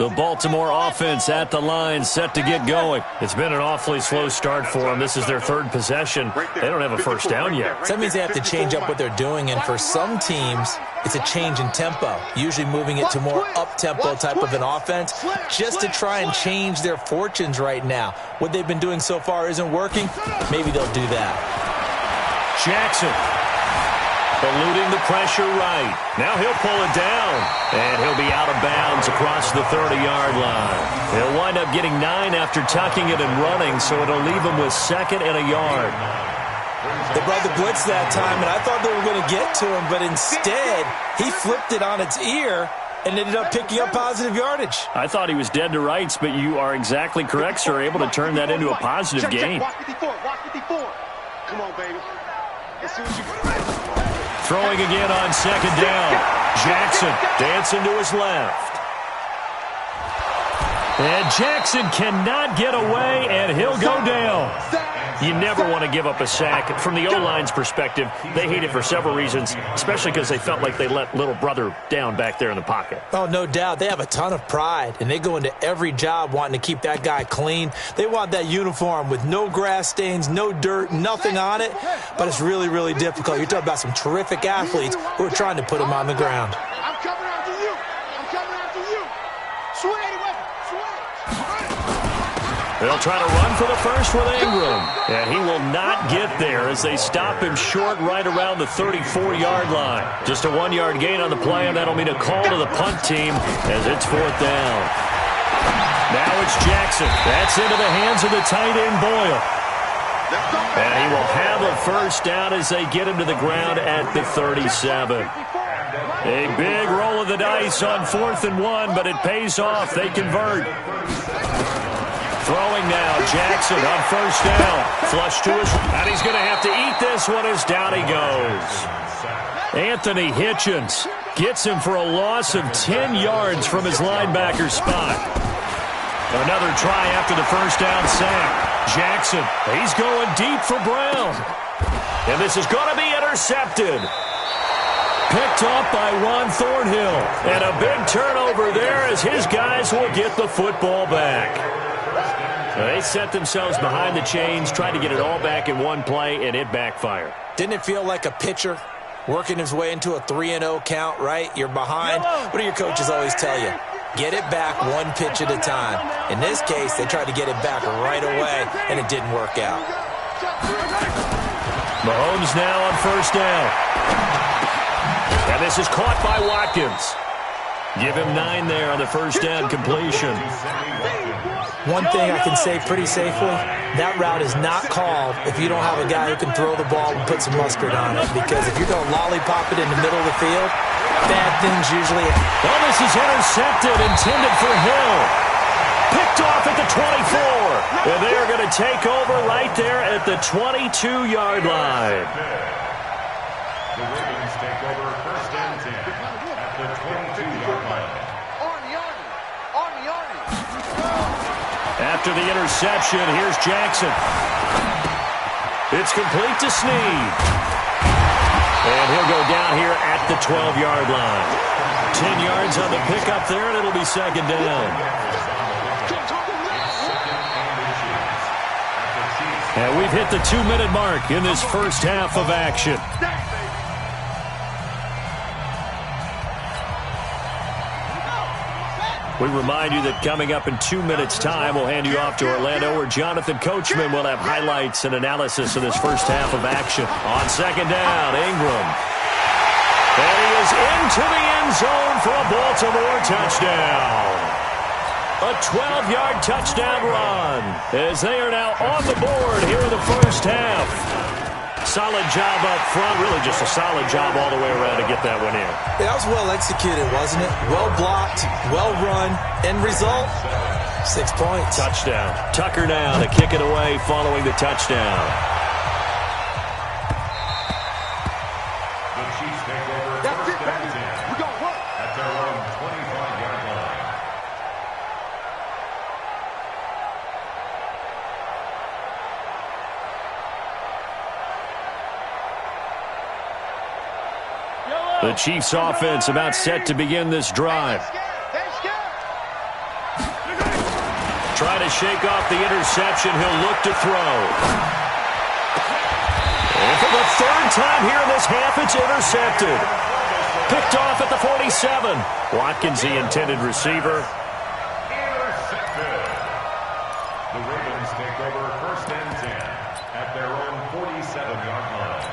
The Baltimore offense at the line, set to get going. It's been an awfully slow start for them. This is their third possession. They don't have a first down yet. So that means they have to change up what they're doing, and for some teams, it's a change in tempo, usually moving it to more up-tempo type of an offense, just to try and change their fortunes right now. What they've been doing so far isn't working. Maybe they'll do that. Jackson. Eluding the pressure right. Now he'll pull it down. And he'll be out of bounds across the 30-yard line. He'll wind up getting 9 after tucking it and running, so it'll leave him with 2nd and a yard. They brought the blitz that time, and I thought they were going to get to him, but instead, he flipped it on its ear and ended up picking up positive yardage. I thought he was dead to rights, but you are exactly correct, sir. Able to turn that into a positive gain. Walk 54, walk 54. Come on, baby. Let's see what you can. Throwing again on 2nd down. Jackson dancing to his left. And Jackson cannot get away, and he'll go down. You never want to give up a sack. From the O-line's perspective, they hate it for several reasons, especially because they felt like they let little brother down back there in the pocket. Oh, no doubt. They have a ton of pride, and they go into every job wanting to keep that guy clean. They want that uniform with no grass stains, no dirt, nothing on it, but it's really, really difficult. You're talking about some terrific athletes who are trying to put him on the ground. I'm coming after you. I'm coming after you. Swing it away. They'll try to run for the first with Ingram. And he will not get there as they stop him short right around the 34-yard line. Just a 1-yard gain on the play, and that'll mean a call to the punt team as it's 4th down. Now it's Jackson. That's into the hands of the tight end, Boyle. And he will have a first down as they get him to the ground at the 37. A big roll of the dice on 4th and 1, but it pays off. They convert. Throwing now, Jackson on first down. Flush to his, and he's going to have to eat this one as down he goes. Anthony Hitchens gets him for a loss of 10 yards from his linebacker spot. Another try after the first down sack. Jackson, he's going deep for Brown. And this is going to be intercepted. Picked off by Juan Thornhill. And a big turnover there as his guys will get the football back. They set themselves behind the chains, tried to get it all back in one play, and it backfired. Didn't it feel like a pitcher working his way into a 3-0 count, right? You're behind. What do your coaches always tell you? Get it back one pitch at a time. In this case, they tried to get it back right away, and it didn't work out. Mahomes now on first down. And this is caught by Watkins. Give him 9 there on the first down completion. One thing I can say pretty safely, that route is not called if you don't have a guy who can throw the ball and put some mustard on it. Because if you're going to lollipop it in the middle of the field, bad things usually happen. Oh, this is intercepted, intended for Hill. Picked off at the 24. And they are going to take over right there at the 22-yard line. The Ravens take over first and 10 at the 22-yard line. After the interception, here's Jackson. It's complete to Snead. And he'll go down here at the 12-yard line. 10 yards on the pickup there, and it'll be 2nd down. And we've hit the 2-minute mark in this first half of action. We remind you that coming up in 2 minutes' time, we'll hand you off to Orlando, where Jonathan Coachman will have highlights and analysis of this first half of action. On 2nd down, Ingram. And he is into the end zone for a Baltimore touchdown. A 12-yard touchdown run as they are now on the board here in the first half. Solid job up front, really just a solid job all the way around to get that one in. That was well executed, wasn't it? Well blocked, well run. End result, 6 points. Touchdown. Tucker now to kick it away following the touchdown. The Chiefs take over first and 10 at their own 25-yard line. The Chiefs offense about set to begin this drive. try to shake off the interception. He'll look to throw. And for the third time here in this half, it's intercepted. Picked off at the 47. Watkins, the intended receiver. Intercepted. The Ravens take over 1st and 10 at their own 47-yard line.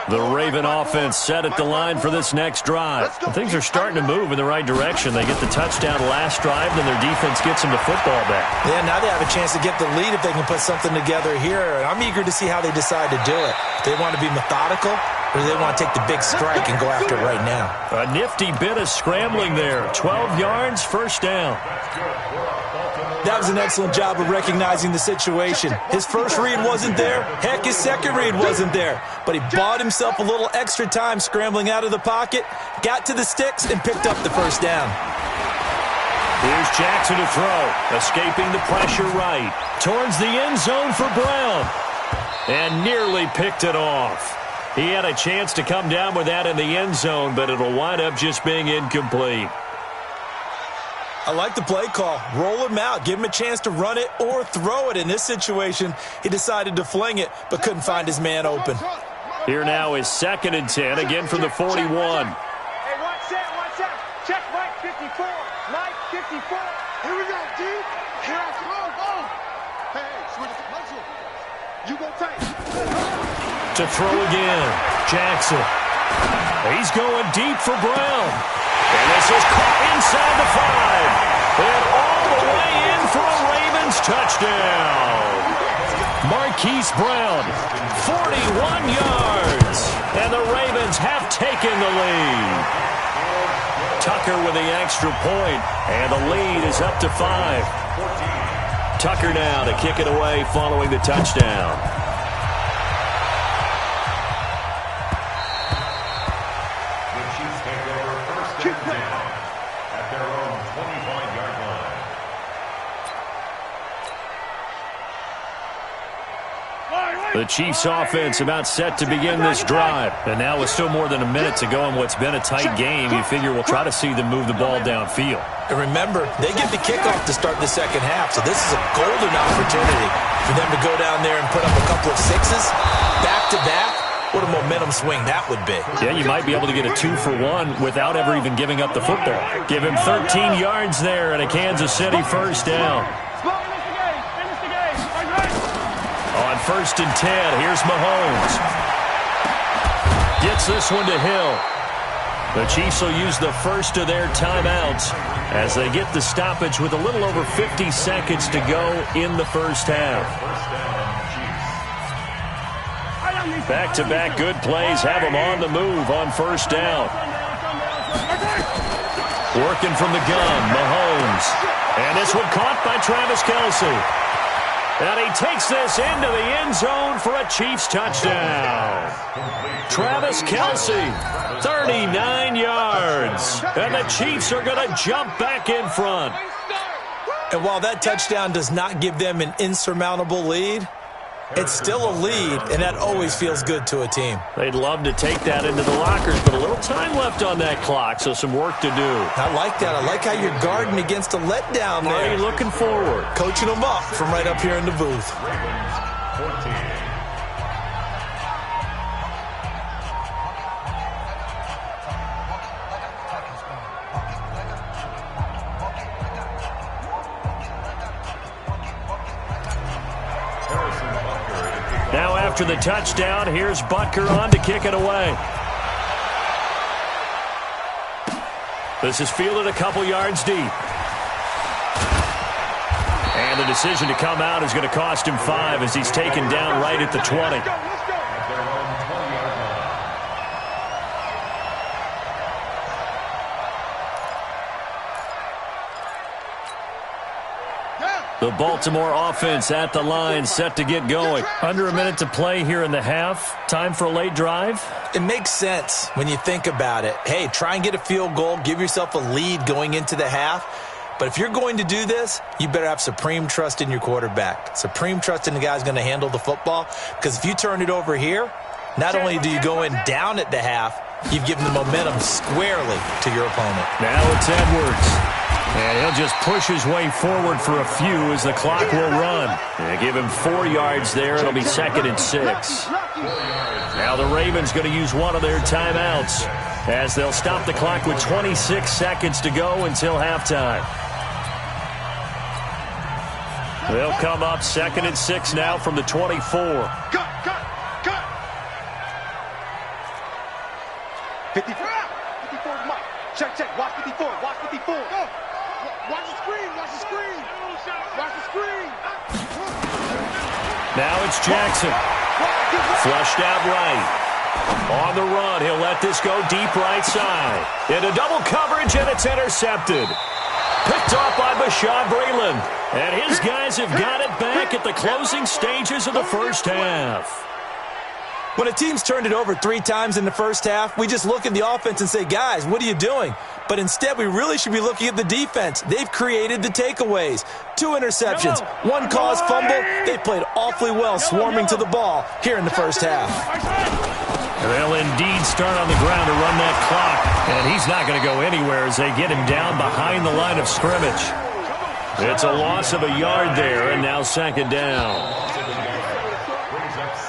The Raven offense set at the line for this next drive. Things are starting to move in the right direction. They get the touchdown last drive, then their defense gets them the football back. Yeah, now they have a chance to get the lead if they can put something together here. And I'm eager to see how they decide to do it. They want to be methodical, or do they want to take the big strike and go after it right now? A nifty bit of scrambling there. 12 yards, 1st down. That was an excellent job of recognizing the situation. His first read wasn't there. Heck, his second read wasn't there. But he bought himself a little extra time scrambling out of the pocket, got to the sticks, and picked up the 1st down. Here's Jackson to throw. Escaping the pressure right. Towards the end zone for Brown. And nearly picked it off. He had a chance to come down with that in the end zone, but it'll wind up just being incomplete. I like the play call. Roll him out. Give him a chance to run it or throw it. In this situation, he decided to fling it, but couldn't find his man open. Here now is 2nd and 10, again from the 41. Hey, watch that. Check Mike 54. Mike 54. Here we go, D. Here I come. Hey, switch the puzzle. You go tight. To throw again. Jackson. He's going deep for Brown. And this is caught inside the 5. And all the way in for a Ravens touchdown. Marquise Brown, 41 yards. And the Ravens have taken the lead. Tucker with the extra point, and the lead is up to 5. Tucker now to kick it away following the touchdown. The Chiefs offense about set to begin this drive. And now with still more than a minute to go in what's been a tight game, you figure we'll try to see them move the ball downfield. And remember, they get the kickoff to start the second half, so this is a golden opportunity for them to go down there and put up a couple of sixes back-to-back. What a momentum swing that would be. Yeah, you might be able to get a 2-for-1 without ever even giving up the football. Give him 13 yards there and a Kansas City 1st down. On 1st and 10, here's Mahomes. Gets this one to Hill. The Chiefs will use the first of their timeouts as they get the stoppage with a little over 50 seconds to go in the 1st half. Back-to-back good plays have them on the move on 1st down. Working from the gun, Mahomes. And this one caught by Travis Kelce. And he takes this into the end zone for a Chiefs touchdown. Travis Kelce, 39 yards. And the Chiefs are going to jump back in front. And while that touchdown does not give them an insurmountable lead, it's still a lead, and that always feels good to a team. They'd love to take that into the lockers, but a little time left on that clock, so some work to do. I like that. I like how you're guarding against a letdown there. Are you looking forward? Coaching them up from right up here in the booth. Ravens 14. Now after the touchdown, here's Butker on to kick it away. This is fielded a couple yards deep. And the decision to come out is going to cost him 5 as he's taken down right at the 20. The Baltimore offense at the line, set to get going. Under a minute to play here in the half. Time for a late drive? It makes sense when you think about it. Hey, try and get a field goal. Give yourself a lead going into the half. But if you're going to do this, you better have supreme trust in your quarterback. Supreme trust in the guy who's going to handle the football. Because if you turn it over here, not only do you go in down at the half, you've given the momentum squarely to your opponent. Now it's Edwards. And he'll He'll just push his way forward for a few as the clock will run. They give him 4 yards there. It'll be 2nd and 6. Now the Ravens going to use one of their timeouts as they'll stop the clock with 26 seconds to go until halftime. They'll come up 2nd and 6 now from the 24. Cut. 54. 54's Mike. Check. Watch 54. Watch 54. Go. Watch the screen. Watch the screen. Watch the screen. Now it's Jackson. Flushed out right. On the run, he'll let this go deep right side. Into double coverage, and it's intercepted. Picked off by Bashaud Breeland. And his guys have got it back at the closing stages of the first half. When a team's turned it over 3 times in the first half, we just look at the offense and say, guys, what are you doing? But instead, we really should be looking at the defense. They've created the takeaways. 2 interceptions, 1 caused fumble. They played awfully well swarming to the ball here in the first half. They'll indeed start on the ground to run that clock. And he's not going to go anywhere as they get him down behind the line of scrimmage. It's a loss of a yard there, and now 2nd down.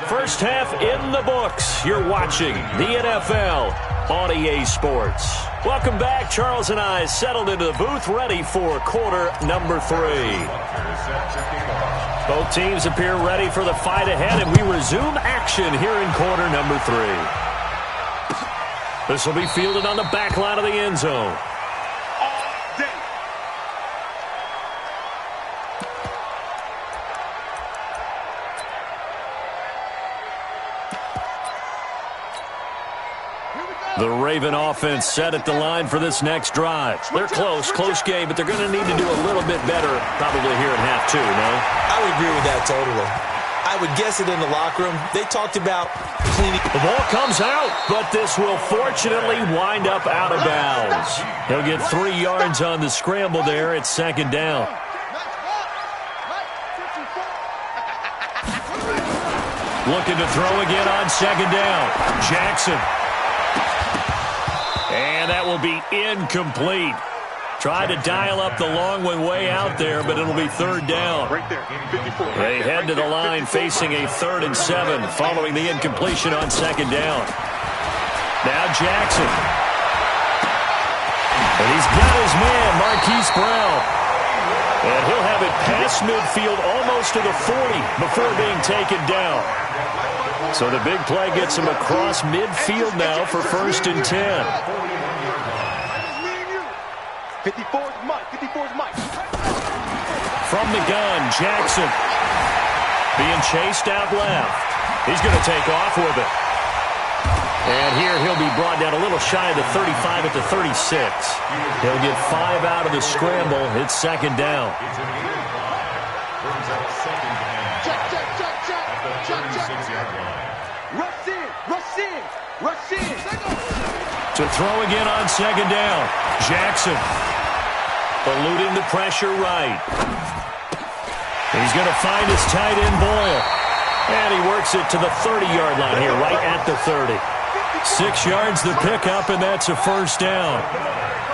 First half in the books. You're watching the NFL on EA Sports. Welcome back. Charles and I settled into the booth, ready for quarter number 3. Both teams appear ready for the fight ahead, and we resume action here in quarter number 3. This will be fielded on the back line of the end zone. The Raven offense set at the line for this next drive. They're close game, but they're going to need to do a little bit better probably here in half 2, no? I would agree with that totally. I would guess it in the locker room. They talked about cleaning. The ball comes out, but this will fortunately wind up out of bounds. He'll get 3 yards on the scramble there. It's 2nd down. Looking to throw again on 2nd down. Jackson. And that will be incomplete. Tried to dial up the long one way out there, but it'll be 3rd down. They head to the line facing a 3rd and 7 following the incompletion on 2nd down. Now Jackson. And he's got his man, Marquise Brown. And he'll have it past midfield almost to the 40 before being taken down. So the big play gets him across midfield now for 1st and 10. 54's Mike. From the gun, Jackson. Being chased out left. He's going to take off with it. And here he'll be brought down a little shy of the 35 at the 36. He'll get 5 out of the scramble. It's 2nd down. Rush in. To throw again on 2nd down. Jackson. Eluding the pressure right. He's going to find his tight end Boyle. And he works it to the 30-yard line here, right at the 30. 6 yards the pickup, and that's a 1st down.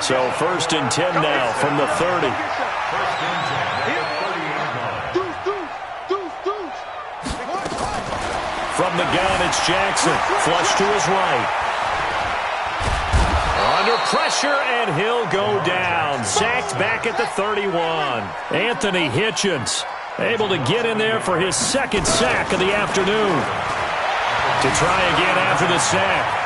So 1st and 10 now from the 30. From the gun, it's Jackson. Flush to his right. Under pressure, and he'll go down. Sacked back at the 31. Anthony Hitchens able to get in there for his 2nd sack of the afternoon. To try again after the sack.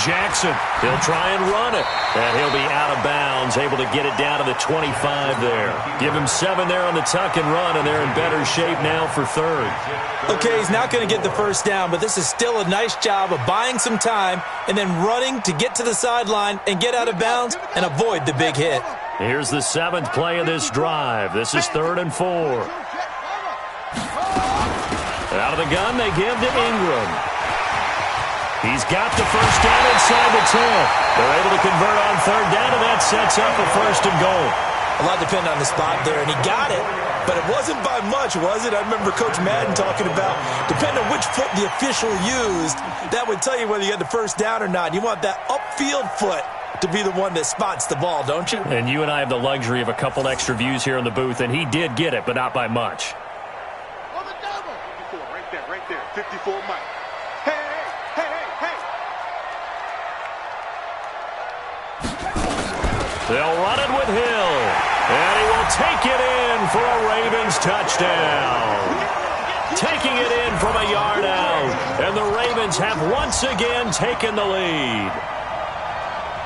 Jackson, he'll try and run it. And he'll be out of bounds, able to get it down to the 25 there. Give him 7 there on the tuck and run, and they're in better shape now for 3rd. Okay, he's not going to get the 1st down, but this is still a nice job of buying some time and then running to get to the sideline and get out of bounds and avoid the big hit. Here's the 7th play of this drive. This is 3rd and 4. Out of the gun, they give to Ingram. He's got the 1st down inside the 10. They're able to convert on 3rd down, and that sets up a 1st and goal. A lot depended on the spot there, and he got it, but it wasn't by much, was it? I remember Coach Madden talking about, depending on which foot the official used, that would tell you whether you had the 1st down or not. You want that upfield foot to be the one that spots the ball, don't you? And you and I have the luxury of a couple extra views here in the booth, and he did get it, but not by much. On the double. 54, right there. 54, Mike. Hey, hey, hey, hey, hey. They'll run it with Hill, and he will take it in for a Ravens touchdown. Taking it in from a yard out, and the Ravens have once again taken the lead.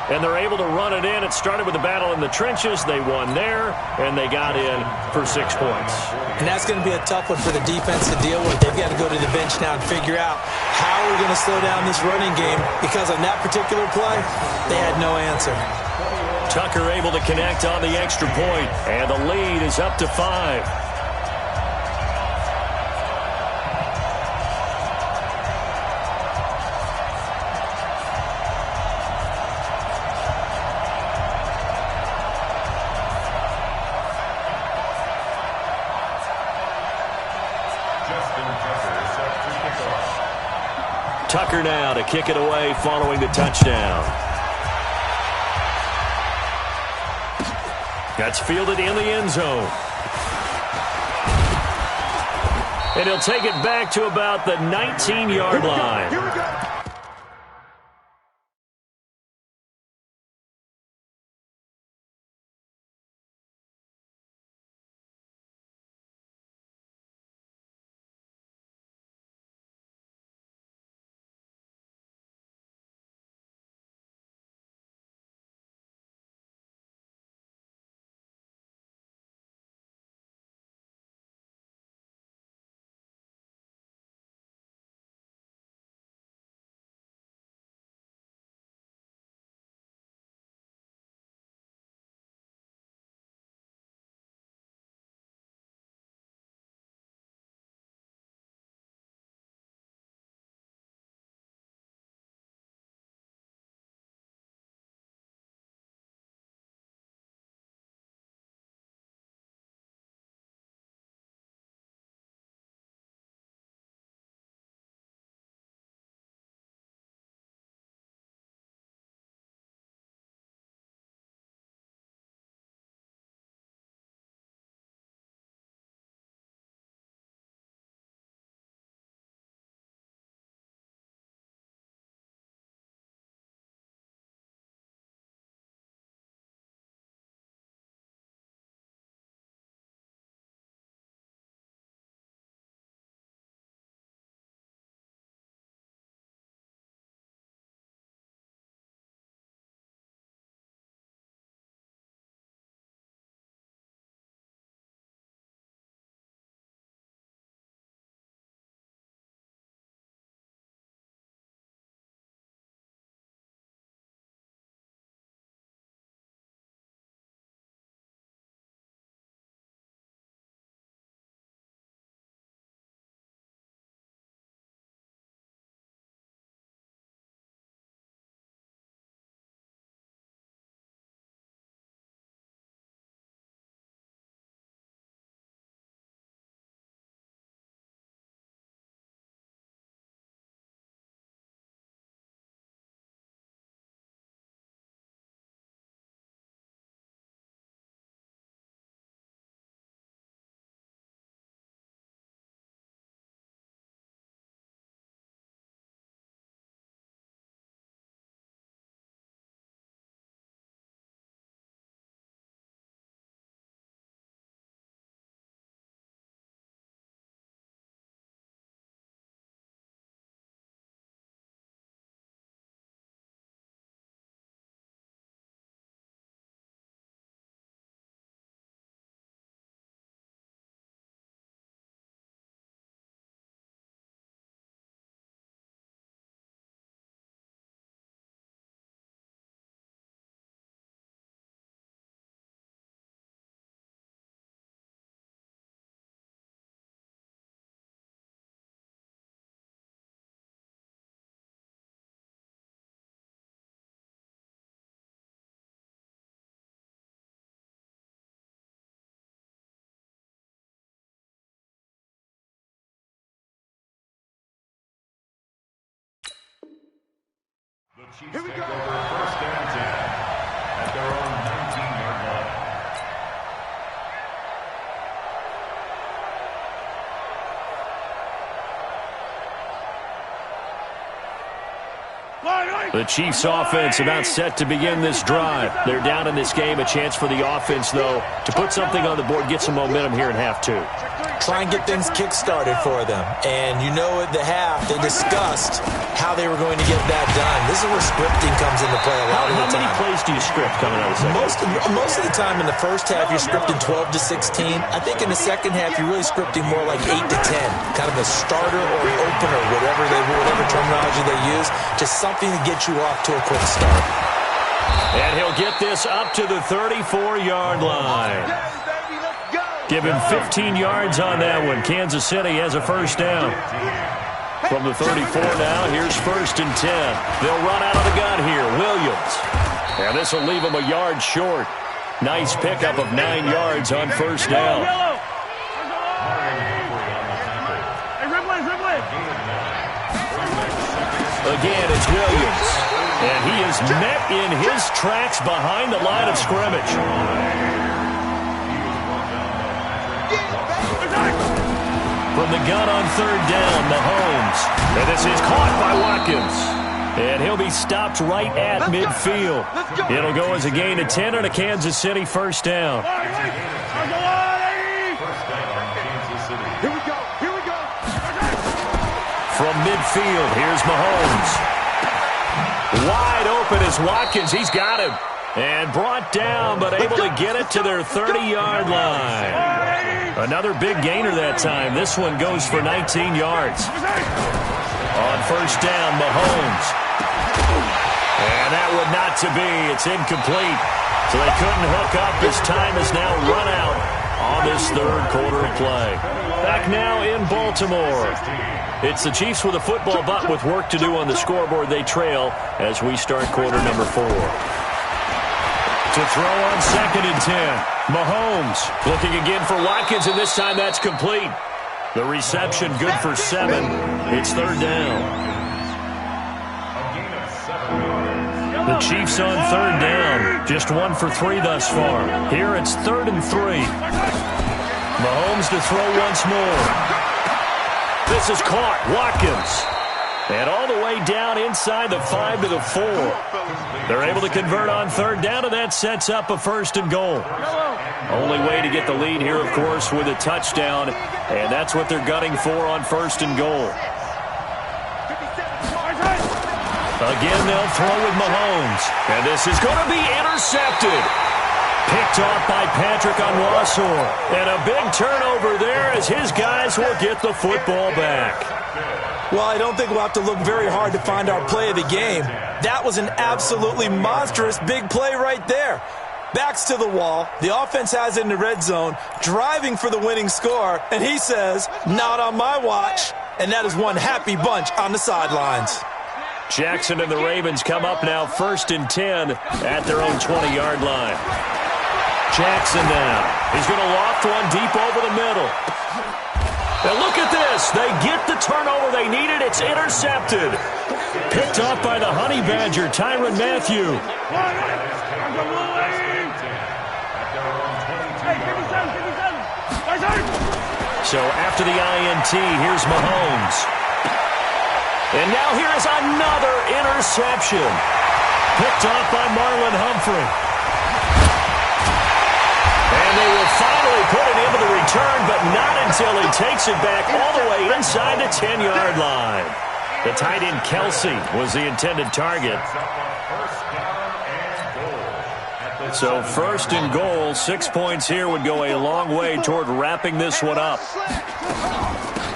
And they're able to run it in. It started with the battle in the trenches. They won there, and they got in for 6 points. And that's going to be a tough one for the defense to deal with. They've got to go to the bench now and figure out how we're going to slow down this running game, because on that particular play, they had no answer. Tucker able to connect on the extra point, and the lead is up to 5. Tucker now to kick it away following the touchdown. That's fielded in the end zone. And he'll take it back to about the 19-yard line. Here we go. Chiefs take over first and 10 at their own 19-yard line. The Chiefs offense about set to begin this drive. They're down in this game. A chance for the offense, though, to put something on the board, get some momentum here in half two. Try and get things kick-started for them. And you know at the half, they discussed how they were going to get that done. This is where scripting comes into play a lot of the time. How many plays do you script coming out of the second? Most of the time in the first half, you're scripting 12 to 16. I think in the second half, you're really scripting more like 8 to 10. Kind of a starter or an opener, whatever terminology they use. Just something to get you off to a quick start. And he'll get this up to the 34-yard line. Give him 15 yards on that one. Kansas City has a first down. From the 34 now, here's first and 10. They'll run out of the gun here. Williams. And this will leave him a yard short. Nice pickup of 9 yards on first down. Again, it's Williams. And he is met in his tracks behind the line of scrimmage. From the gun on third down, Mahomes. And this is caught by Watkins. And he'll be stopped right at midfield. It'll go as a gain of 10 on a Kansas City first down. Here we go. Here we go. From midfield, here's Mahomes. Wide open is Watkins. He's got him. And brought down, but able to get it to their 30-yard line. Another big gainer that time. This one goes for 19 yards. On first down, Mahomes. And that would not to be. It's incomplete. So they couldn't hook up. This time is now run out on this third quarter of play. Back now in Baltimore. It's the Chiefs with a football, but with work to do on the scoreboard. They trail as we start quarter number 4. To throw on second and 10. Mahomes looking again for Watkins, and this time that's complete. The reception good for 7. It's third down. The Chiefs on third down. Just 1 for 3 thus far. Here it's 3rd and 3. Mahomes to throw once more. This is caught. Watkins. And all the way down inside the 5 to the 4. They're able to convert on third down, and that sets up a first and goal. Only way to get the lead here, of course, with a touchdown, and that's what they're gunning for on first and goal. Again, they'll throw with Mahomes, and this is going to be intercepted. Picked off by Patrick Onwuasor, and a big turnover there as his guys will get the football back. Well, I don't think we'll have to look very hard to find our play of the game. That was an absolutely monstrous big play right there. Backs to the wall. The offense has it in the red zone, driving for the winning score, and he says, not on my watch. And that is one happy bunch on the sidelines. Jackson and the Ravens come up now first and 10 at their own 20-yard line. Jackson now. He's going to loft one deep over the middle. And look at this. They get the turnover they needed. It's intercepted. Picked off by the Honey Badger, Tyrann Mathieu. So after the INT, here's Mahomes. And now here is another interception. Picked off by Marlon Humphrey. And they will finally put it into the return, but not until he takes it back all the way inside the 10-yard line. The tight end Kelsey was the intended target. So first and goal, 6 points here would go a long way toward wrapping this one up.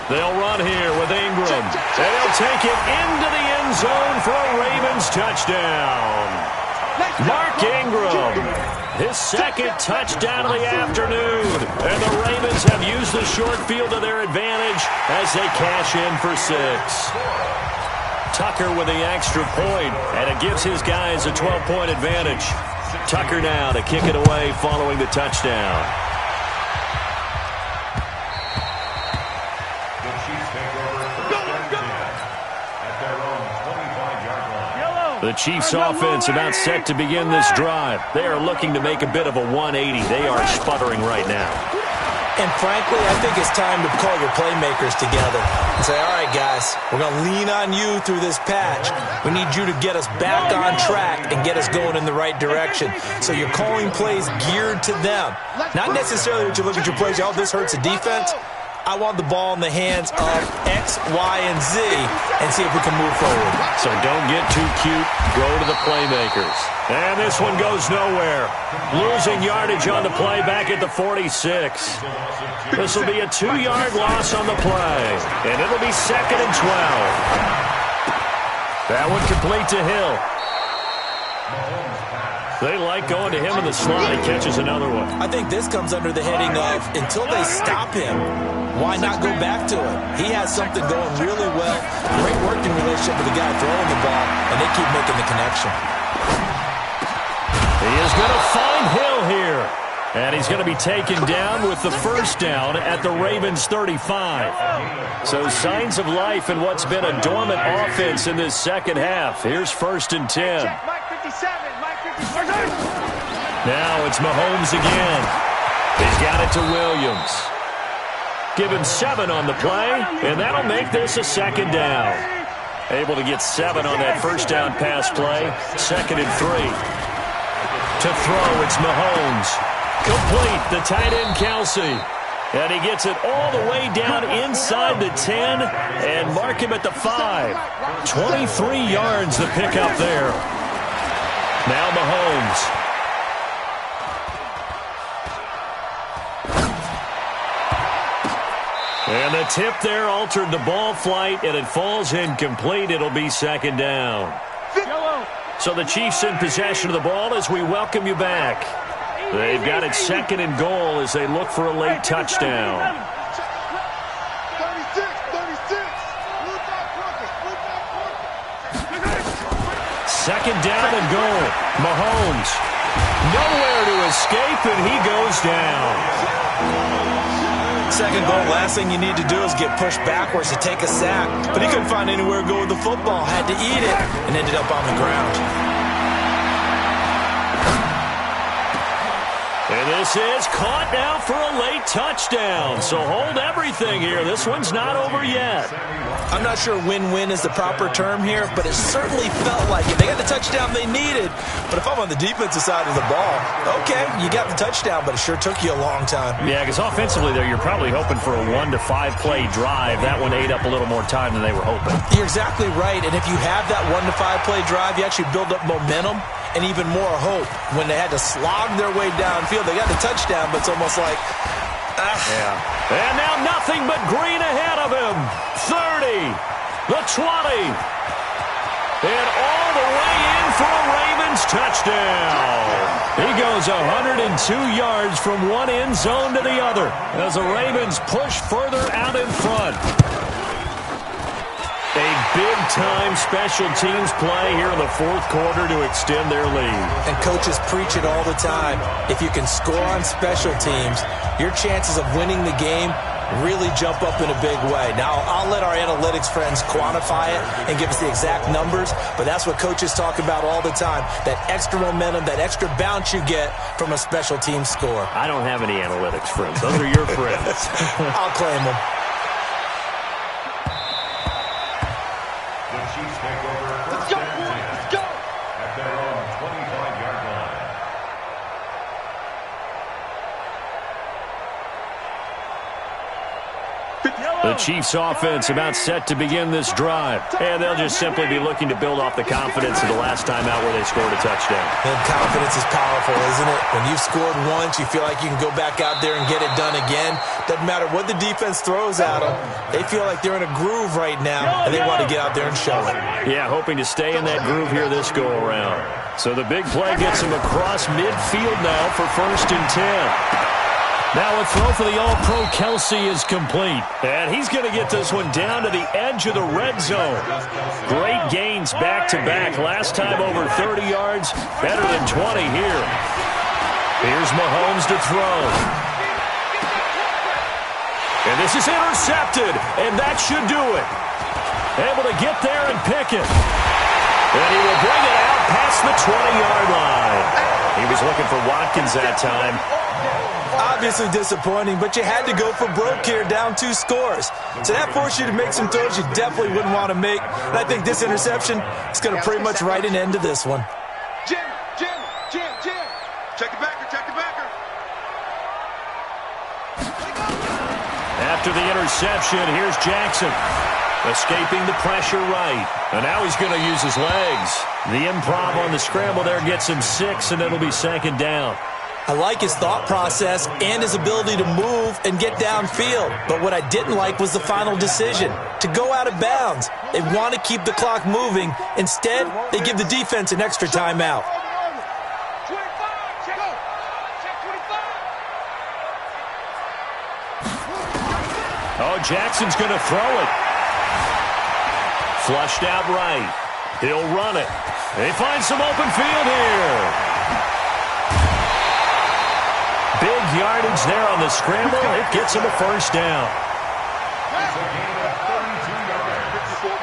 They'll run here with Ingram. They'll take it into the end zone for a Ravens touchdown. Mark Ingram, his second touchdown of the afternoon. And the Ravens have used the short field to their advantage as they cash in for 6. Tucker with the extra point, and it gives his guys a 12-point advantage. Tucker now to kick it away following the touchdown. The Chiefs take over first and 10 at their own 25-yard line. The Chiefs offense about set to begin this drive. They are looking to make a bit of a 180. They are sputtering right now. And frankly, I think it's time to call your playmakers together and say, all right, guys, we're going to lean on you through this patch. We need you to get us back on track and get us going in the right direction. So you're calling plays geared to them. Not necessarily that you look at your plays, oh, this hurts the defense. I want the ball in the hands of X, Y, and Z and see if we can move forward. So don't get too cute. Go to the playmakers. And this one goes nowhere. Losing yardage on the play back at the 46. This will be a 2-yard loss on the play. And it'll be 2nd and 12. That one complete to Hill. They like going to him in the slot. He catches another one. I think this comes under the heading of until they stop him, why not go back to it? He has something going really well. Great working relationship with the guy throwing the ball, and they keep making the connection. He is going to find Hill here. And he's going to be taken down with the first down at the Ravens' 35. So signs of life in what's been a dormant offense in this second half. Here's 1st and 10. Now it's Mahomes again. He's got it to Williams. Give him 7 on the play, and that'll make this a 2nd down. Able to get 7 on that first down pass play. 2nd and 3. To throw, it's Mahomes. Complete, the tight end Kelsey. And he gets it all the way down inside the 10 and mark him at the 5. 23 yards to pick up there. Now Mahomes. And the tip there altered the ball flight, and it falls incomplete. It'll be 2nd down. So the Chiefs in possession of the ball as we welcome you back. They've got it 2nd and goal as they look for a late touchdown. 2nd down and goal. Mahomes. Nowhere to escape, and he goes down. 2nd goal, last thing you need to do is get pushed backwards to take a sack. But he couldn't find anywhere to go with the football. Had to eat it and ended up on the ground. And this is caught now for a late touchdown. So hold everything here. This one's not over yet. I'm not sure win-win is the proper term here, but it certainly felt like it. They got the touchdown they needed. But if I'm on the defensive side of the ball, okay, you got the touchdown, but it sure took you a long time. Yeah, because offensively there, you're probably hoping for a 1 to 5 play drive. That one ate up a little more time than they were hoping. You're exactly right. And if you have that 1 to 5 play drive, you actually build up momentum and even more hope. When they had to slog their way downfield, they got the touchdown, but it's almost like, Yeah. And now nothing but green ahead of him. 30, the 20, and all the way in for a Ravens touchdown. He goes 102 yards from one end zone to the other as the Ravens push further out in front. A big-time special teams play here in the 4th quarter to extend their lead. And coaches preach it all the time. If you can score on special teams, your chances of winning the game really jump up in a big way. Now, I'll let our analytics friends quantify it and give us the exact numbers, but that's what coaches talk about all the time, that extra momentum, that extra bounce you get from a special team score. I don't have any analytics friends. Those are your friends. I'll claim them. The Chiefs offense about set to begin this drive. And they'll just simply be looking to build off the confidence of the last time out where they scored a touchdown. And confidence is powerful, isn't it? When you've scored once, you feel like you can go back out there and get it done again. Doesn't matter what the defense throws at them. They feel like they're in a groove right now, and they want to get out there and show it. Yeah, hoping to stay in that groove here this go-around. So the big play gets him across midfield now for 1st and 10. Now a throw for the All-Pro Kelsey is complete. And he's going to get this one down to the edge of the red zone. Great gains back-to-back. Last time over 30 yards, better than 20 here. Here's Mahomes to throw. And this is intercepted, and that should do it. Able to get there and pick it. And he will bring it out past the 20-yard line. He was looking for Watkins that time. Obviously disappointing, but you had to go for broke here, down 2 scores. So that forced you to make some throws you definitely wouldn't want to make. And I think this interception is going to pretty much write an end to this one. Jim. Check the backer. After the interception, here's Jackson. Escaping the pressure right. And now he's going to use his legs. The improv on the scramble there gets him 6, and it'll be 2nd down. I like his thought process and his ability to move and get downfield. But what I didn't like was the final decision, to go out of bounds. They want to keep the clock moving. Instead, they give the defense an extra timeout. 25, check 25. Oh, Jackson's going to throw it. Flushed out right. He'll run it. They find some open field here. Big yardage there on the scramble. It gets him a 1st down. It's a gain of 32 yards. That's good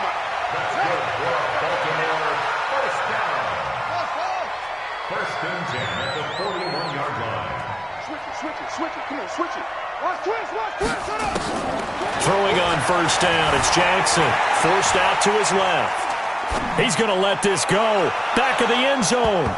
for Baltimore. 1st down. 1st and 10 at the 41-yard line. Switch it. Come on, switch it. Watch twist. Shut up. Throwing on 1st down, it's Jackson. Forced out to his left. He's going to let this go. Back of the end zone.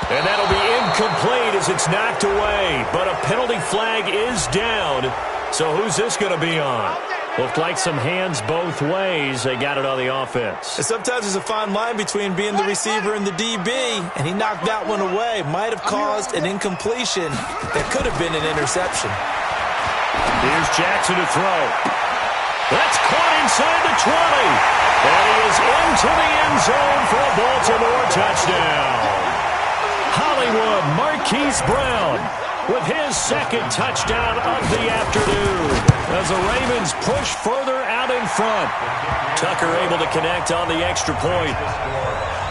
And that'll be incomplete as it's knocked away. But a penalty flag is down. So who's this going to be on? Looked like some hands both ways. They got it on the offense. And sometimes there's a fine line between being the receiver and the DB, and he knocked that one away. Might have caused an incompletion that could have been an interception. Here's Jackson to throw. That's caught inside the 20. And he is into the end zone for a Baltimore touchdown. Hollywood Marquise Brown with his 2nd touchdown of the afternoon as the Ravens push further out in front. Tucker able to connect on the extra point.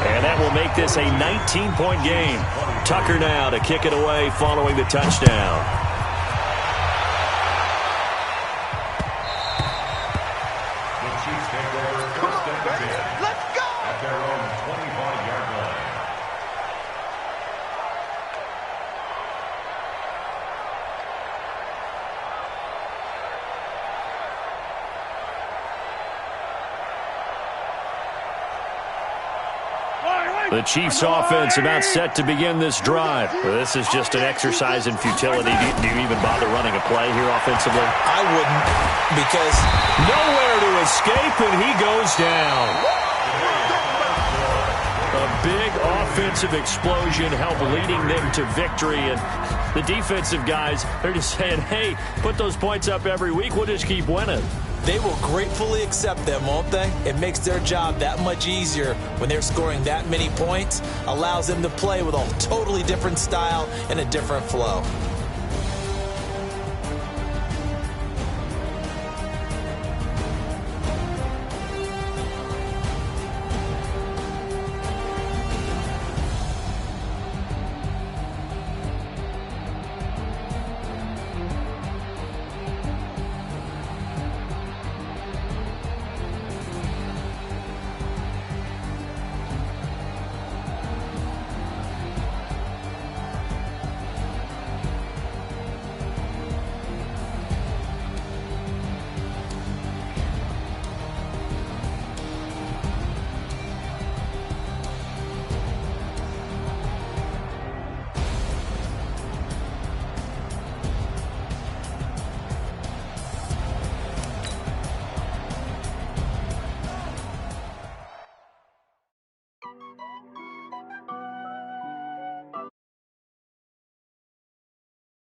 And that will make this a 19-point game. Tucker now to kick it away following the touchdown. The Chiefs take over 1st and 10. Let's go. At their own 25-yard line. The Chiefs offense about set to begin this drive. This is just an exercise in futility. Do you even bother running a play here offensively? I wouldn't, because Nowhere to escape, and he goes down. A big offensive explosion helped leading them to victory. And the defensive guys, they're just saying, hey, put those points up every week. We'll just keep winning. they will gratefully accept them, won't they? It makes their job that much easier when they're scoring that many points, allows them to play with a totally different style and a different flow.